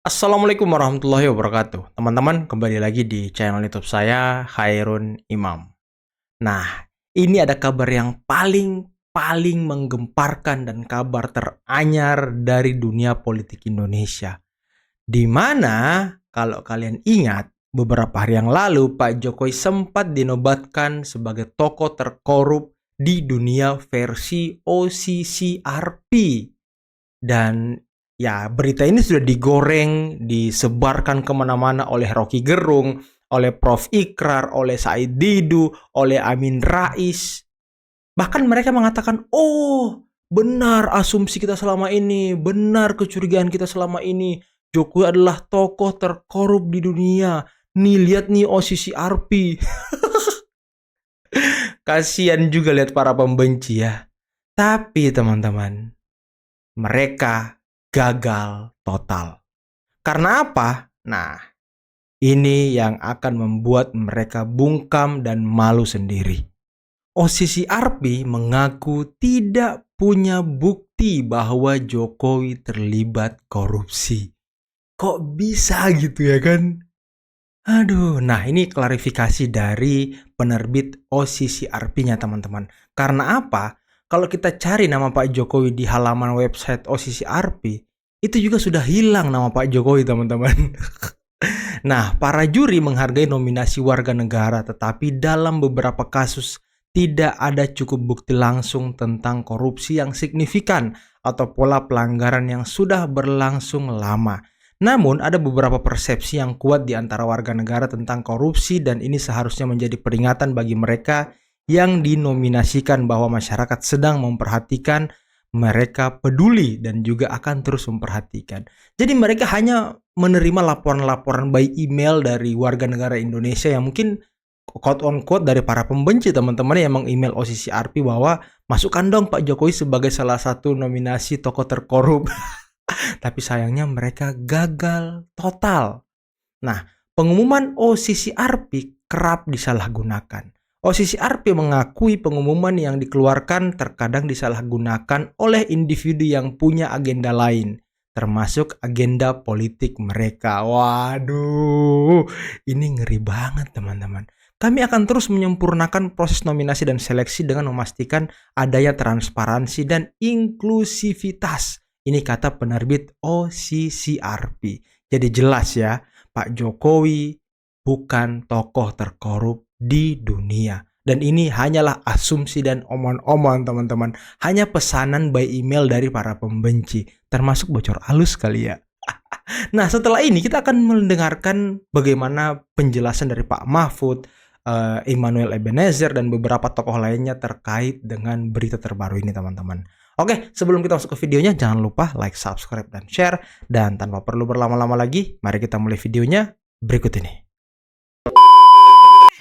Assalamualaikum warahmatullahi wabarakatuh. Teman-teman, kembali lagi di channel YouTube saya, Khairun Imam. Nah, ini ada kabar yang paling menggemparkan dan kabar teranyar dari dunia politik Indonesia. Di mana kalau kalian ingat, beberapa hari yang lalu Pak Jokowi sempat dinobatkan sebagai tokoh terkorup di dunia versi OCCRP. Dan ya, berita ini sudah digoreng, disebarkan kemana-mana oleh Rocky Gerung, oleh Prof. Ikrar, oleh Said Didu, oleh Amin Rais. Bahkan mereka mengatakan, oh benar asumsi kita selama ini, benar kecurigaan kita selama ini. Jokowi adalah tokoh terkorup di dunia. Nih lihat nih OCCRP. Kasian juga lihat para pembenci ya. Tapi teman-teman, mereka gagal total. Karena apa? Nah, ini yang akan membuat mereka bungkam dan malu sendiri. OCCRP mengaku tidak punya bukti bahwa Jokowi terlibat korupsi. Kok bisa gitu ya kan? Aduh, nah ini klarifikasi dari penerbit OCCRP-nya teman-teman. Karena apa? Kalau kita cari nama Pak Jokowi di halaman website OCCRP, itu juga sudah hilang nama Pak Jokowi teman-teman. Nah, para juri menghargai nominasi warga negara, tetapi dalam beberapa kasus tidak ada cukup bukti langsung tentang korupsi yang signifikan atau pola pelanggaran yang sudah berlangsung lama. Namun, ada beberapa persepsi yang kuat di antara warga negara tentang korupsi dan ini seharusnya menjadi peringatan bagi mereka yang dinominasikan bahwa masyarakat sedang memperhatikan, mereka peduli dan juga akan terus memperhatikan. Jadi mereka hanya menerima laporan-laporan by email dari warga negara Indonesia yang mungkin quote on quote dari para pembenci teman-teman yang meng-email OCCRP bahwa masukkan dong Pak Jokowi sebagai salah satu nominasi tokoh terkorup. Tapi sayangnya mereka gagal total. Nah, pengumuman OCCRP kerap disalahgunakan. OCCRP mengakui pengumuman yang dikeluarkan terkadang disalahgunakan oleh individu yang punya agenda lain, termasuk agenda politik mereka. Waduh, ini ngeri banget teman-teman. Kami akan terus menyempurnakan proses nominasi dan seleksi dengan memastikan adanya transparansi dan inklusivitas. Ini kata penerbit OCCRP. Jadi jelas ya, Pak Jokowi bukan tokoh terkorup di dunia. Dan ini hanyalah asumsi dan omong-omong teman-teman. Hanya pesanan by email dari para pembenci. Termasuk bocor halus kali ya. Nah, setelah ini kita akan mendengarkan bagaimana penjelasan dari Pak Mahfud, Immanuel Ebenezer, dan beberapa tokoh lainnya terkait dengan berita terbaru ini teman-teman. Oke, sebelum kita masuk ke videonya, jangan lupa like, subscribe, dan share. Dan tanpa perlu berlama-lama lagi, mari kita mulai videonya berikut ini.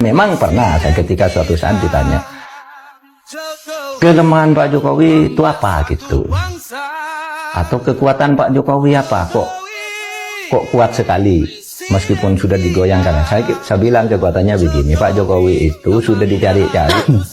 Memang pernah saya ketika suatu saat ditanya, kelemahan Pak Jokowi itu apa gitu, atau kekuatan Pak Jokowi apa, kok kuat sekali meskipun sudah digoyangkan. Saya bilang kekuatannya begini, Pak Jokowi itu sudah dicari-cari,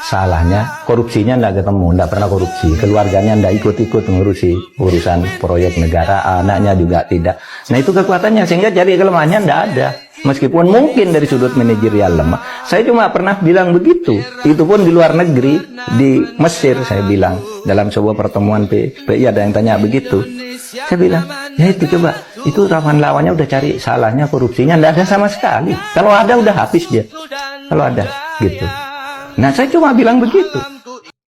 salahnya korupsinya enggak ketemu, enggak pernah korupsi, keluarganya enggak ikut-ikut mengurusi urusan proyek negara, anaknya juga tidak. Nah itu kekuatannya, sehingga cari kelemahannya enggak ada. Meskipun mungkin dari sudut manajerial lemah. Saya cuma pernah bilang begitu. Itu pun di luar negeri, di Mesir saya bilang. Dalam sebuah pertemuan PI ada yang tanya begitu. Saya bilang, ya itu coba. Itu lawan-lawannya udah cari salahnya, korupsinya. Nggak ada sama sekali. Kalau ada udah habis dia. Kalau ada, gitu. Nah saya cuma bilang begitu.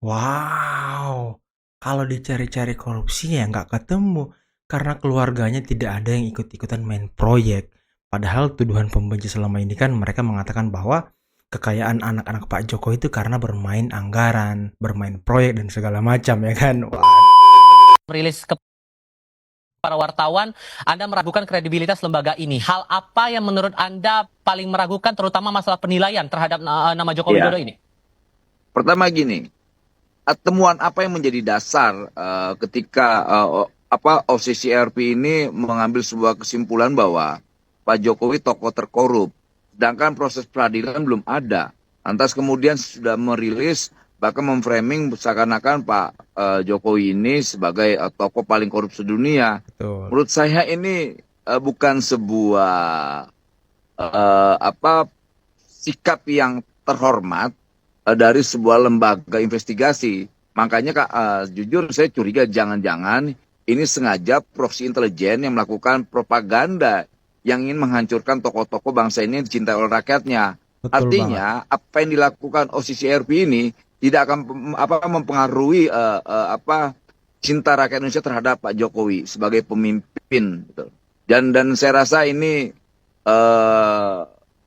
Wow, kalau dicari-cari korupsinya ya nggak ketemu. Karena keluarganya tidak ada yang ikut-ikutan main proyek. Padahal tuduhan pembenci selama ini kan mereka mengatakan bahwa kekayaan anak-anak Pak Jokowi itu karena bermain anggaran, bermain proyek dan segala macam ya kan. Merilis ke para wartawan, Anda meragukan kredibilitas lembaga ini. Hal apa yang menurut Anda paling meragukan, terutama masalah penilaian terhadap nama Joko Widodo ini? Pertama gini, temuan apa yang menjadi dasar ketika OCCRP ini mengambil sebuah kesimpulan bahwa Pak Jokowi tokoh terkorup, sedangkan proses peradilan belum ada. Lantas kemudian sudah merilis bahkan memframing seakan-akan Pak Jokowi ini sebagai tokoh paling korup sedunia. Betul. Menurut saya ini bukan sebuah sikap yang terhormat dari sebuah lembaga investigasi. Makanya jujur saya curiga jangan-jangan ini sengaja proksi intelijen yang melakukan propaganda yang ingin menghancurkan tokoh-tokoh bangsa ini yang dicintai oleh rakyatnya. Betul Artinya apa yang dilakukan OCCRP ini tidak akan mempengaruhi cinta rakyat Indonesia terhadap Pak Jokowi sebagai pemimpin. Gitu. Dan saya rasa ini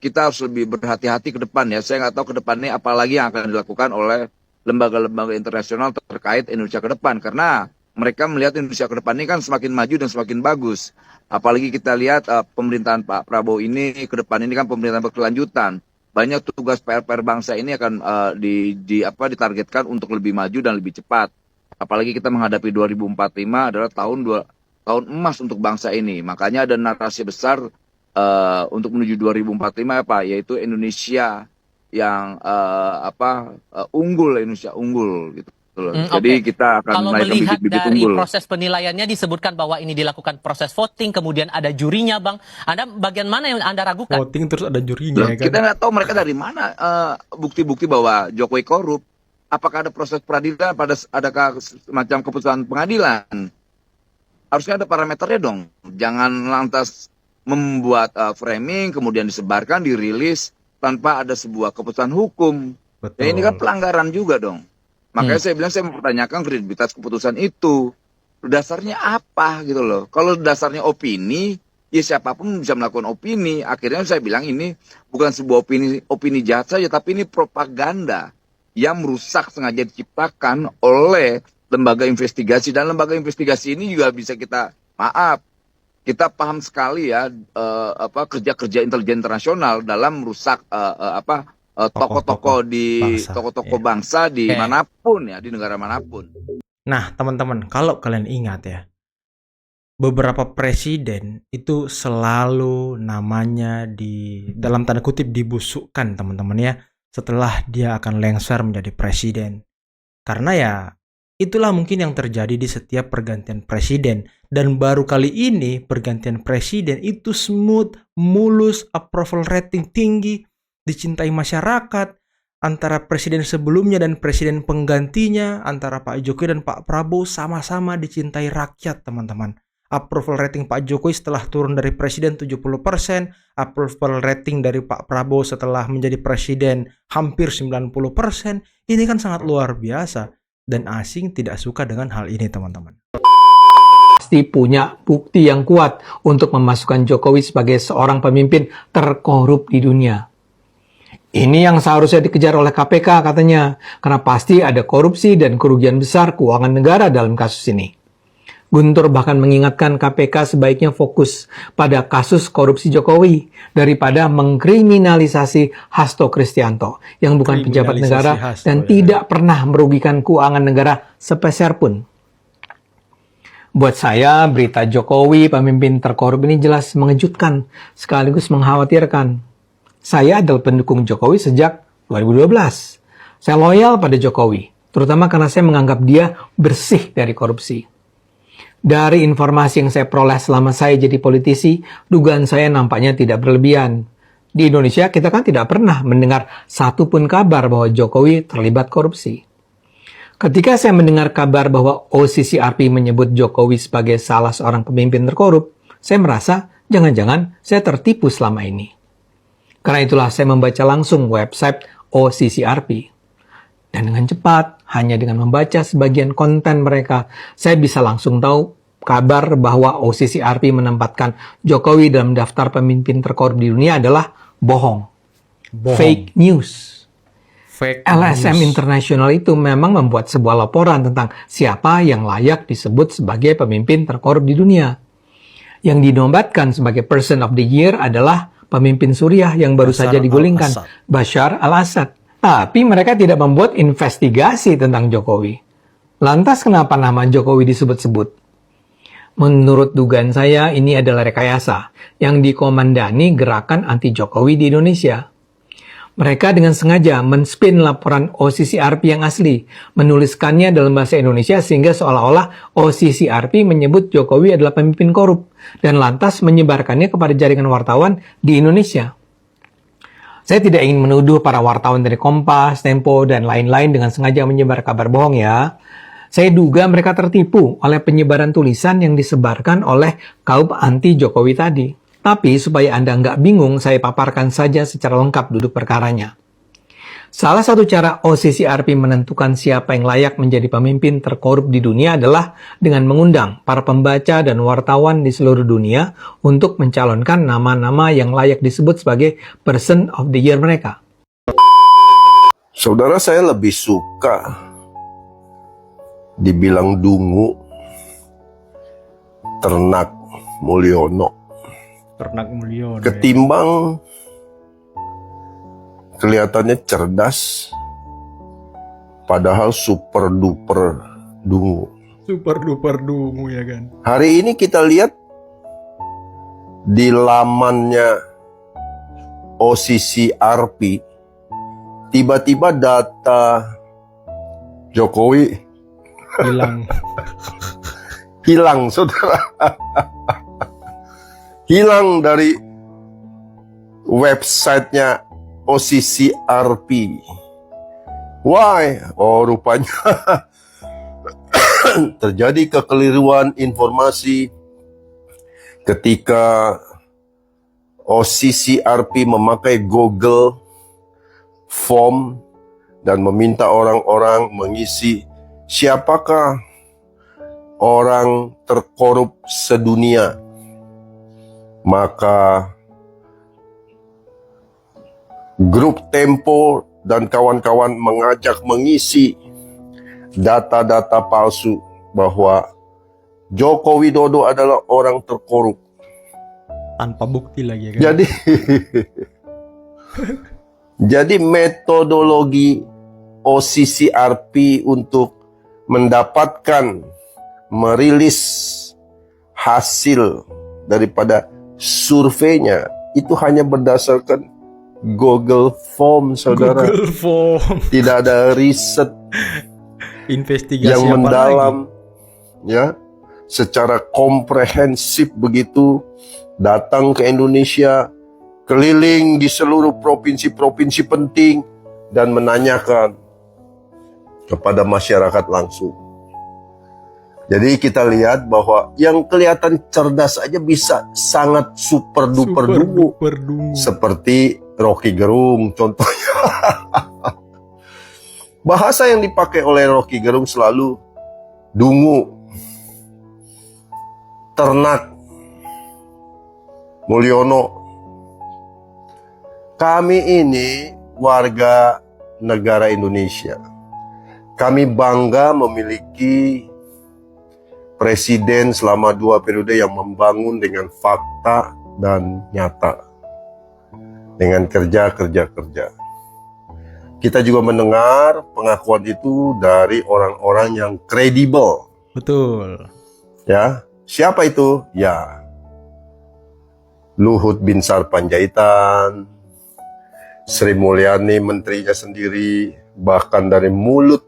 kita harus lebih berhati-hati ke depan ya. Saya nggak tahu ke depannya apa lagi yang akan dilakukan oleh lembaga-lembaga internasional terkait Indonesia ke depan. Karena mereka melihat Indonesia ke depan ini kan semakin maju dan semakin bagus. Apalagi kita lihat pemerintahan Pak Prabowo ini ke depan ini kan pemerintahan berkelanjutan. Banyak tugas PR bangsa ini akan ditargetkan untuk lebih maju dan lebih cepat. Apalagi kita menghadapi 2045 adalah tahun emas untuk bangsa ini. Makanya ada narasi besar untuk menuju 2045 yaitu Indonesia yang Indonesia unggul gitu. Jadi kita akan kalau menaikkan melihat bibit-bibit dari unggul. proses penilaiannya disebutkan bahwa ini dilakukan proses voting, kemudian ada jurinya, Bang. Anda bagian mana yang Anda ragukan? Voting terus ada jurinya ya kan. Kita nggak tahu mereka dari mana bukti-bukti bahwa Jokowi korup. Apakah ada proses peradilan? Adakah semacam keputusan pengadilan? Harusnya ada parameternya dong. Jangan lantas membuat framing kemudian disebarkan, dirilis tanpa ada sebuah keputusan hukum. Betul. Ya, ini kan pelanggaran juga dong. Makanya saya bilang saya mempertanyakan kredibilitas keputusan itu. Dasarnya apa gitu loh. Kalau dasarnya opini, ya siapapun bisa melakukan opini. Akhirnya saya bilang ini bukan sebuah opini jahat saja, tapi ini propaganda yang merusak sengaja diciptakan oleh lembaga investigasi. Dan lembaga investigasi ini juga bisa kita kita paham sekali ya kerja-kerja intelijen internasional dalam merusak tokoh-tokoh bangsa di manapun ya, di negara manapun. Nah, teman-teman, kalau kalian ingat ya, beberapa presiden itu selalu namanya dalam tanda kutip dibusukkan, teman-teman ya, setelah dia akan lengser menjadi presiden. Karena ya itulah mungkin yang terjadi di setiap pergantian presiden. Dan baru kali ini pergantian presiden itu smooth, mulus, approval rating tinggi, dicintai masyarakat. Antara presiden sebelumnya dan presiden penggantinya, antara Pak Jokowi dan Pak Prabowo sama-sama dicintai rakyat, teman-teman. Approval rating Pak Jokowi setelah turun dari presiden 70%, approval rating dari Pak Prabowo setelah menjadi presiden hampir 90%. Ini kan sangat luar biasa. Dan asing tidak suka dengan hal ini, teman-teman. Pasti punya bukti yang kuat untuk memasukkan Jokowi sebagai seorang pemimpin terkorup di dunia. Ini yang seharusnya dikejar oleh KPK katanya, karena pasti ada korupsi dan kerugian besar keuangan negara dalam kasus ini. Guntur bahkan mengingatkan KPK sebaiknya fokus pada kasus korupsi Jokowi daripada mengkriminalisasi Hasto Kristianto yang bukan pejabat negara dan tidak pernah merugikan keuangan negara sepeser pun. Buat saya, berita Jokowi pemimpin terkorup ini jelas mengejutkan sekaligus mengkhawatirkan. Saya adalah pendukung Jokowi sejak 2012. Saya loyal pada Jokowi, terutama karena saya menganggap dia bersih dari korupsi. Dari informasi yang saya peroleh selama saya jadi politisi, dugaan saya nampaknya tidak berlebihan. Di Indonesia, kita kan tidak pernah mendengar satupun kabar bahwa Jokowi terlibat korupsi. Ketika saya mendengar kabar bahwa OCCRP menyebut Jokowi sebagai salah seorang pemimpin terkorup, saya merasa jangan-jangan saya tertipu selama ini. Karena itulah saya membaca langsung website OCCRP. Dan dengan cepat, hanya dengan membaca sebagian konten mereka, saya bisa langsung tahu kabar bahwa OCCRP menempatkan Jokowi dalam daftar pemimpin terkorup di dunia adalah bohong. Fake news. LSM International itu memang membuat sebuah laporan tentang siapa yang layak disebut sebagai pemimpin terkorup di dunia. Yang dinobatkan sebagai Person of the Year adalah pemimpin Suriah yang baru saja digulingkan, Bashar al-Assad. Tapi mereka tidak membuat investigasi tentang Jokowi. Lantas kenapa nama Jokowi disebut-sebut? Menurut dugaan saya, ini adalah rekayasa yang dikomandani gerakan anti-Jokowi di Indonesia. Mereka dengan sengaja men-spin laporan OCCRP yang asli, menuliskannya dalam bahasa Indonesia sehingga seolah-olah OCCRP menyebut Jokowi adalah pemimpin korup, dan lantas menyebarkannya kepada jaringan wartawan di Indonesia. Saya tidak ingin menuduh para wartawan dari Kompas, Tempo, dan lain-lain dengan sengaja menyebar kabar bohong ya. Saya duga mereka tertipu oleh penyebaran tulisan yang disebarkan oleh kaum anti Jokowi tadi. Tapi supaya Anda nggak bingung, saya paparkan saja secara lengkap duduk perkaranya. Salah satu cara OCCRP menentukan siapa yang layak menjadi pemimpin terkorup di dunia adalah dengan mengundang para pembaca dan wartawan di seluruh dunia untuk mencalonkan nama-nama yang layak disebut sebagai Person of the Year mereka. Saudara, saya lebih suka dibilang Dungu, Ternak Mulyono, Ternak Mulyono. ketimbang kelihatannya cerdas, padahal super duper dungu. Super duper dungu ya kan. Hari ini kita lihat di lamannya OCCRP, tiba-tiba data Jokowi Hilang. hilang, saudara. Hilang dari websitenya OCCRP. Why? Oh, rupanya terjadi kekeliruan informasi ketika OCCRP memakai Google Form dan meminta orang-orang mengisi siapakah orang terkorup sedunia. Maka grup Tempo dan kawan-kawan mengajak mengisi data-data palsu bahwa Joko Widodo adalah orang terkorup. Tanpa bukti lagi ya kan. Jadi metodologi OCCRP untuk mendapatkan merilis hasil daripada surveinya itu hanya berdasarkan Google Form, saudara. Google Form. Tidak ada riset Investigasi yang apa mendalam, lagi? ya, secara komprehensif begitu, datang ke Indonesia, keliling di seluruh provinsi-provinsi penting dan menanyakan kepada masyarakat langsung. Jadi kita lihat bahwa yang kelihatan cerdas aja bisa sangat super duper dungu. Super dungu. Seperti Rocky Gerung contohnya. Bahasa yang dipakai oleh Rocky Gerung selalu dungu, Ternak Mulyono. Kami ini warga negara Indonesia. Kami bangga memiliki presiden selama 2 periode yang membangun dengan fakta dan nyata. Dengan kerja. Kita juga mendengar pengakuan itu dari orang-orang yang kredibel. Betul. Ya, siapa itu? Ya, Luhut Binsar Panjaitan, Sri Mulyani menterinya sendiri, bahkan dari mulut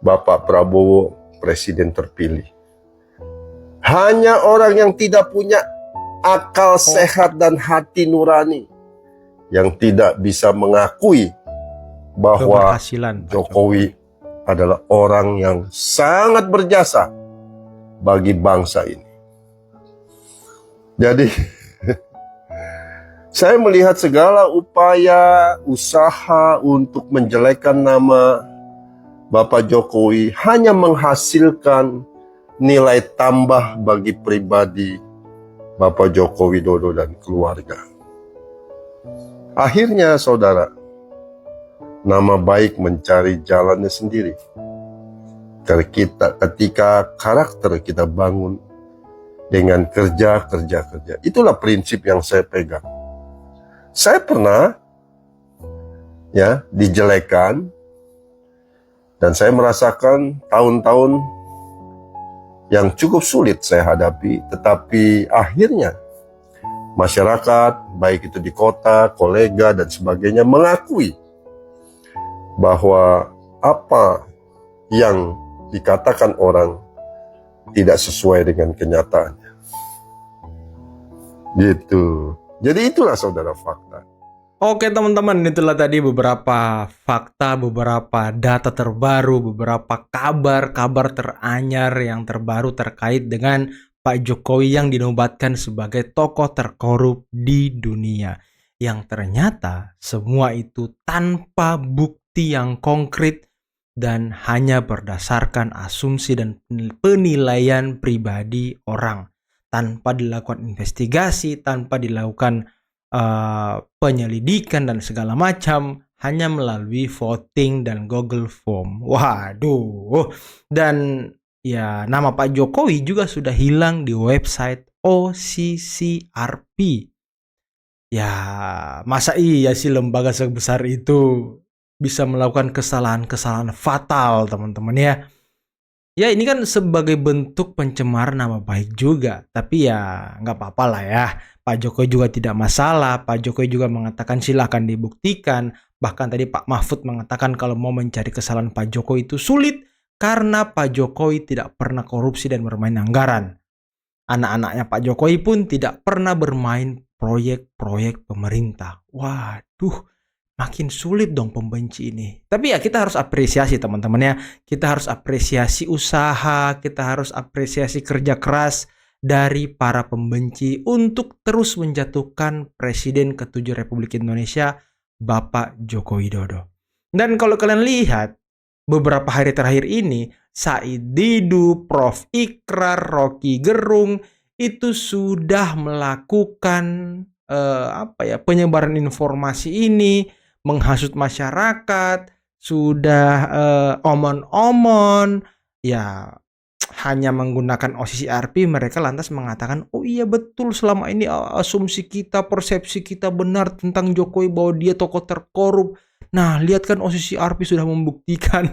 Bapak Prabowo, presiden terpilih. Hanya orang yang tidak punya akal sehat dan hati nurani yang tidak bisa mengakui bahwa Keberhasilan Pak Jokowi adalah orang yang sangat berjasa bagi bangsa ini. Jadi saya melihat segala upaya, usaha untuk menjelekkan nama Bapak Jokowi hanya menghasilkan nilai tambah bagi pribadi Bapak Joko Widodo dan keluarga. Akhirnya, saudara, nama baik mencari jalannya sendiri. Ketika karakter kita bangun dengan kerja. Itulah prinsip yang saya pegang. Saya pernah dijelekan, dan saya merasakan tahun-tahun yang cukup sulit saya hadapi, tetapi akhirnya masyarakat, baik itu di kota, kolega, dan sebagainya, mengakui bahwa apa yang dikatakan orang tidak sesuai dengan kenyataannya. Gitu. Jadi itulah saudara fakta. Oke teman-teman, itulah tadi beberapa fakta, beberapa data terbaru, beberapa kabar teranyar yang terbaru terkait dengan Pak Jokowi yang dinobatkan sebagai tokoh terkorup di dunia. Yang ternyata semua itu tanpa bukti yang konkret dan hanya berdasarkan asumsi dan penilaian pribadi orang. Tanpa dilakukan investigasi, tanpa dilakukan penyelidikan dan segala macam, hanya melalui voting dan Google Form. Waduh. Dan ya, nama Pak Jokowi juga sudah hilang di website OCCRP. Ya, masa iya sih lembaga sebesar itu bisa melakukan kesalahan-kesalahan fatal, teman-teman ya. Ya, ini kan sebagai bentuk pencemaran nama baik juga. Tapi ya nggak apa-apa lah ya. Pak Jokowi juga tidak masalah. Pak Jokowi juga mengatakan silakan dibuktikan. Bahkan tadi Pak Mahfud mengatakan kalau mau mencari kesalahan Pak Jokowi itu sulit karena Pak Jokowi tidak pernah korupsi dan bermain anggaran. Anak-anaknya Pak Jokowi pun tidak pernah bermain proyek-proyek pemerintah. Waduh, makin sulit dong pembenci ini. Tapi ya kita harus apresiasi teman-teman ya. Kita harus apresiasi usaha, kita harus apresiasi kerja keras dari para pembenci untuk terus menjatuhkan Presiden ke-7 Republik Indonesia, Bapak Joko Widodo. Dan kalau kalian lihat, beberapa hari terakhir ini, Said Didu, Prof. Ikrar, Rocky Gerung, itu sudah melakukan penyebaran informasi ini, menghasut masyarakat, sudah omon-omon, ya hanya menggunakan OCCRP, mereka lantas mengatakan, oh iya betul selama ini asumsi kita, persepsi kita benar tentang Jokowi bahwa dia tokoh terkorup. Nah, lihat kan OCCRP sudah membuktikan.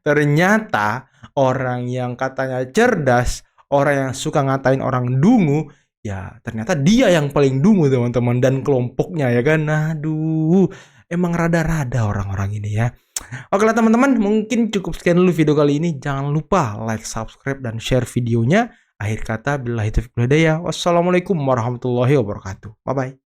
Ternyata orang yang katanya cerdas, orang yang suka ngatain orang dungu, ya ternyata dia yang paling dungu teman-teman, dan kelompoknya ya kan. Aduh, emang rada-rada orang-orang ini ya. Oke lah teman-teman, mungkin cukup sekian dulu video kali ini. Jangan lupa like, subscribe, dan share videonya. Akhir kata, billahi taufiq wal hidayah. Wassalamualaikum warahmatullahi wabarakatuh. Bye-bye.